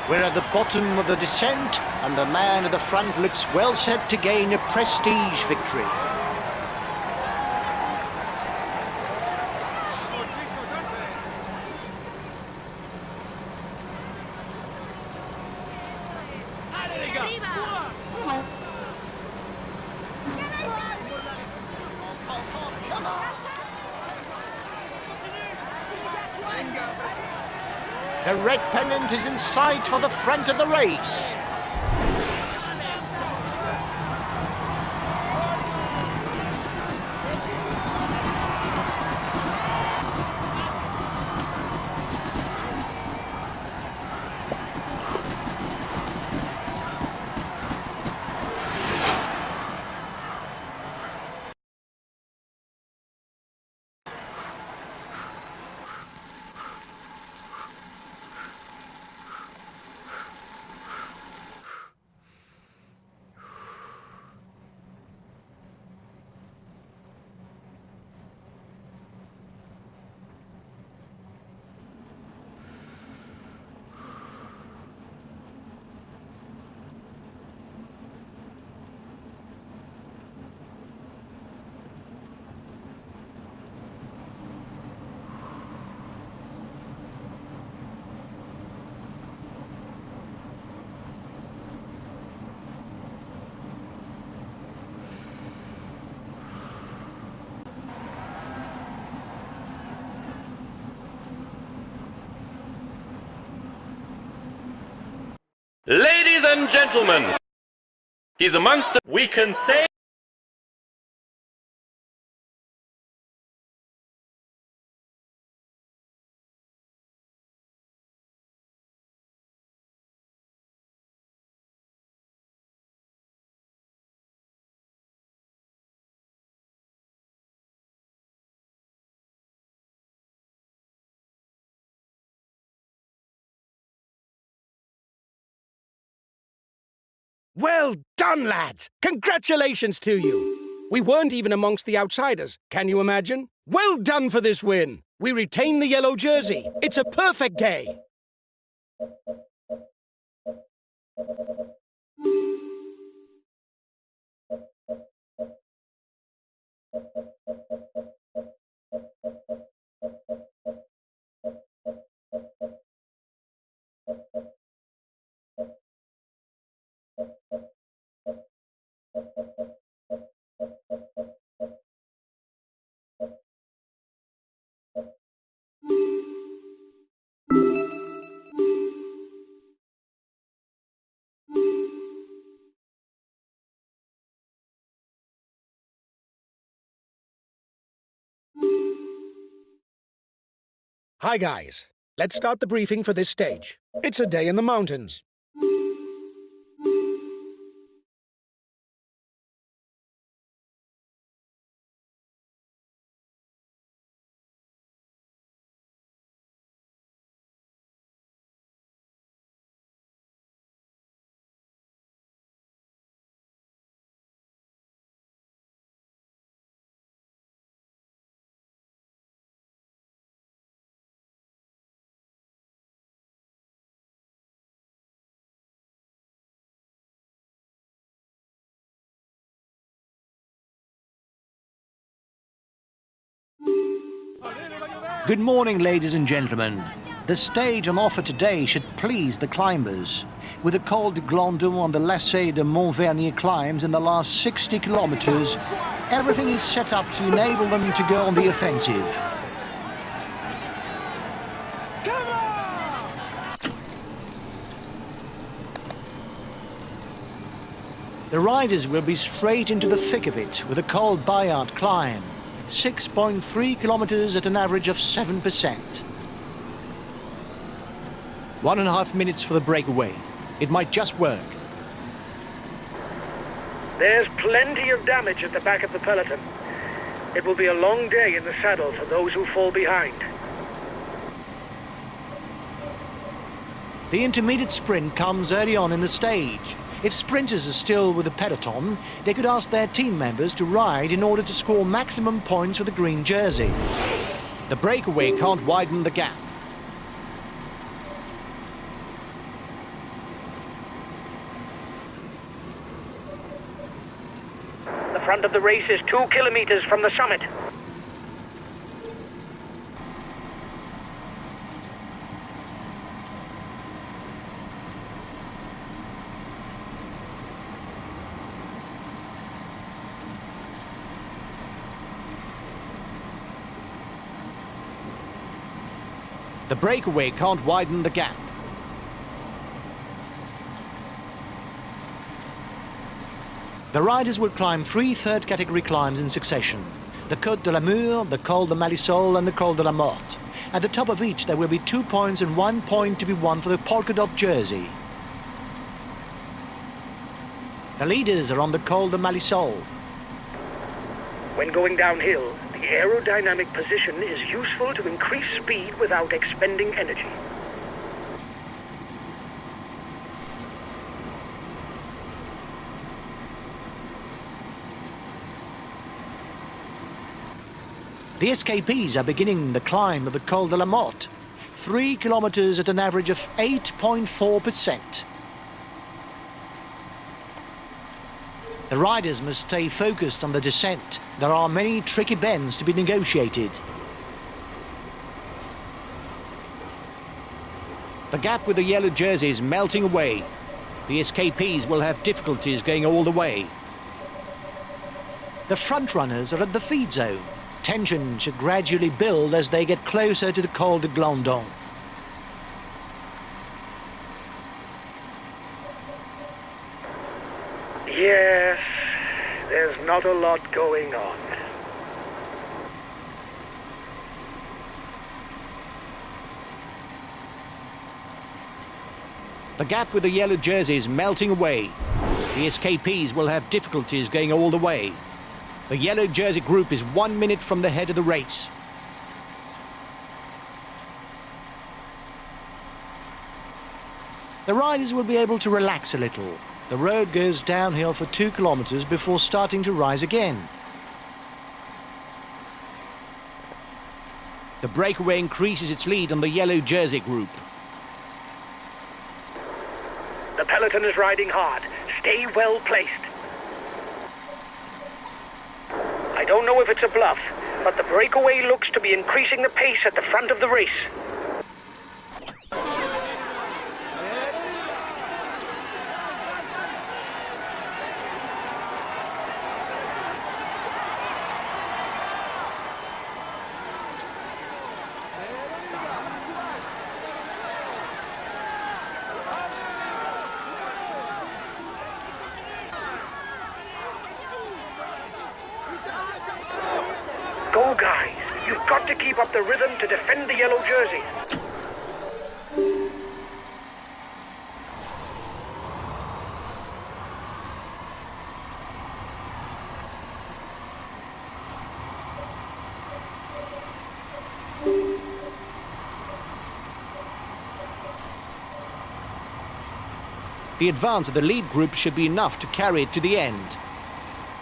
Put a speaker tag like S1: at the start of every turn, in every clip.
S1: We're at the bottom of the descent, and the man at the front looks well set to gain a prestige victory. The red pennant is in sight for the front of the race.
S2: Ladies and gentlemen, he's amongst the... We can say...
S3: Well done, lads! Congratulations to you! We weren't even amongst the outsiders, can you imagine? Well done for this win! We retain the yellow jersey. It's a perfect day! Hi guys, let's start the briefing for this stage. It's a day in the mountains.
S1: Good morning, ladies and gentlemen. The stage on offer today should please the climbers. With the Col du Glandon on the Lassay de Montvernier climbs in the last 60 kilometers, everything is set up to enable them to go on the offensive. The riders will be straight into the thick of it with a Col Bayard climb. 6.3 kilometers at an average of 7%. 1.5 minutes for the breakaway. It might just work.
S4: There's plenty of damage at the back of the peloton. It will be a long day in the saddle for those who fall behind.
S1: The intermediate sprint comes early on in the stage. If sprinters are still with the peloton, they could ask their team members to ride in order to score maximum points with the green jersey. The breakaway can't widen the gap.
S4: front of the race is 2 kilometers from the summit.
S1: The breakaway can't widen the gap. The riders will climb 3 third-category climbs in succession. The Côte de la Mure, the Col de Malisol and the Col de la Morte. At the top of each there will be 2 points and 1 point to be won for the polka dot jersey. The leaders are on the Col de Malisol.
S4: When going downhill, the aerodynamic position is useful to increase speed without expending energy.
S1: The escapees are beginning the climb of the Col de la Morte, 3 kilometers at an average of 8.4%. The riders must stay focused on the descent. There are many tricky bends to be negotiated. The gap with the yellow jersey is melting away. The escapees will have difficulties going all the way. The front runners are at the feed zone. Tension should gradually build as they get closer to the Col de Glandon.
S4: Yes, there's not a lot going on.
S1: The gap with the yellow jersey is melting away. The escapees will have difficulties going all the way. The yellow jersey group is 1 minute from the head of the race. The riders will be able to relax a little. The road goes downhill for 2 kilometers before starting to rise again. The breakaway increases its lead on the yellow jersey group.
S4: The peloton is riding hard. Stay well placed. I don't know if it's a bluff, but the breakaway looks to be increasing the pace at the front of the race. Go, guys. You've got to keep up the rhythm to defend the yellow jersey.
S1: The advance of the lead group should be enough to carry it to the end.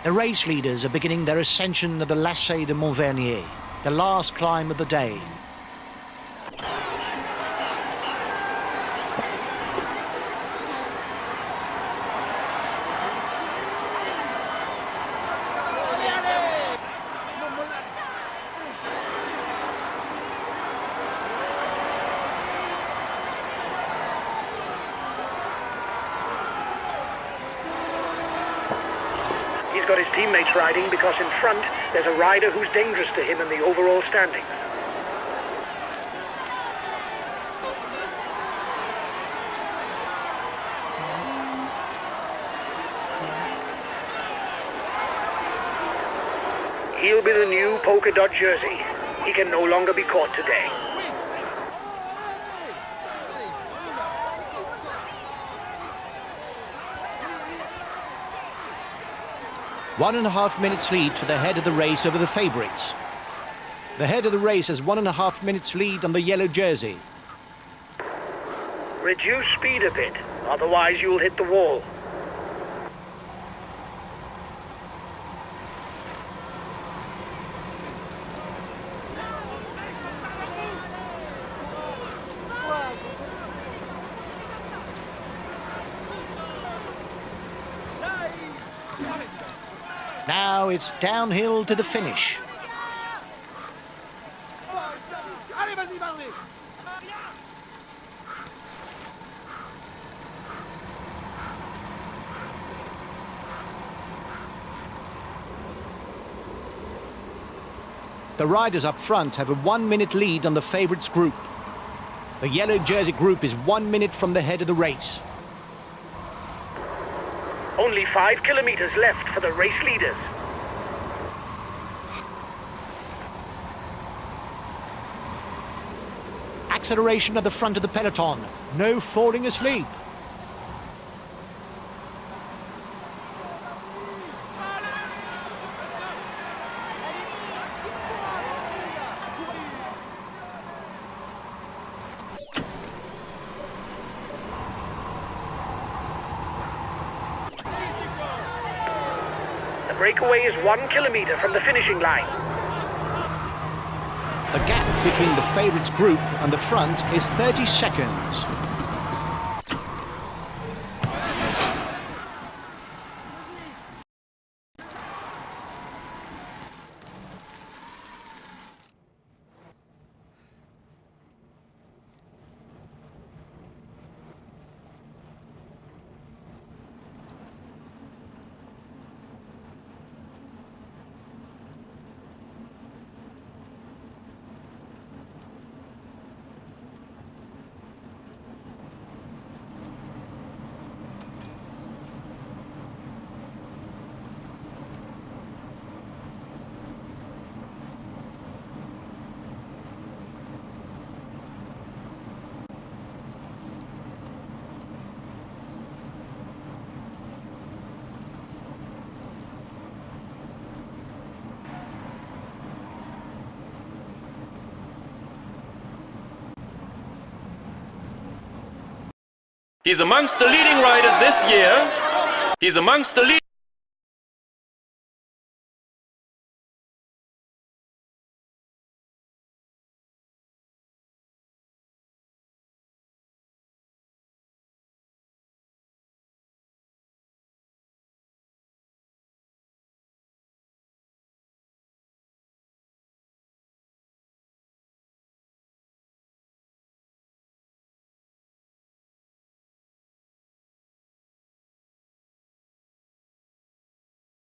S1: The race leaders are beginning their ascension of the Lacet de Montvernier, the last climb of the day.
S4: He's got his teammates riding because in front there's a rider who's dangerous to him in the overall standings. He'll be the new polka dot jersey. He can no longer be caught today.
S1: One and a half minutes lead for the head of the race over the favourites. The head of the race has 1.5 minutes lead on the yellow jersey.
S4: Reduce speed a bit, otherwise you'll hit the wall.
S1: Now it's downhill to the finish. The riders up front have a 1-minute lead on the favourites group. The yellow jersey group is 1 minute from the head of the race.
S4: Only 5 kilometers left for the race leaders.
S1: Acceleration at the front of the peloton. No falling asleep.
S4: The breakaway is 1 kilometer from the finishing line.
S1: The gap between the favourites group and the front is 30 seconds.
S2: He's amongst the leading riders this year. He's amongst the leading.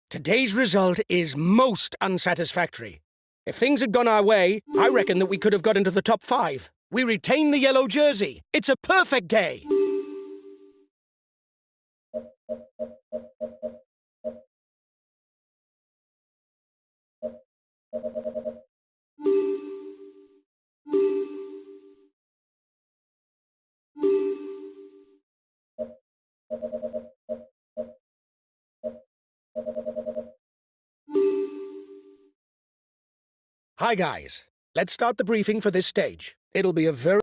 S3: Today's result is most unsatisfactory. If things had gone our way, I reckon that we could have got into the top 5. We retain the yellow jersey. It's a perfect day. Hi guys, let's start the briefing for this stage. It'll be a very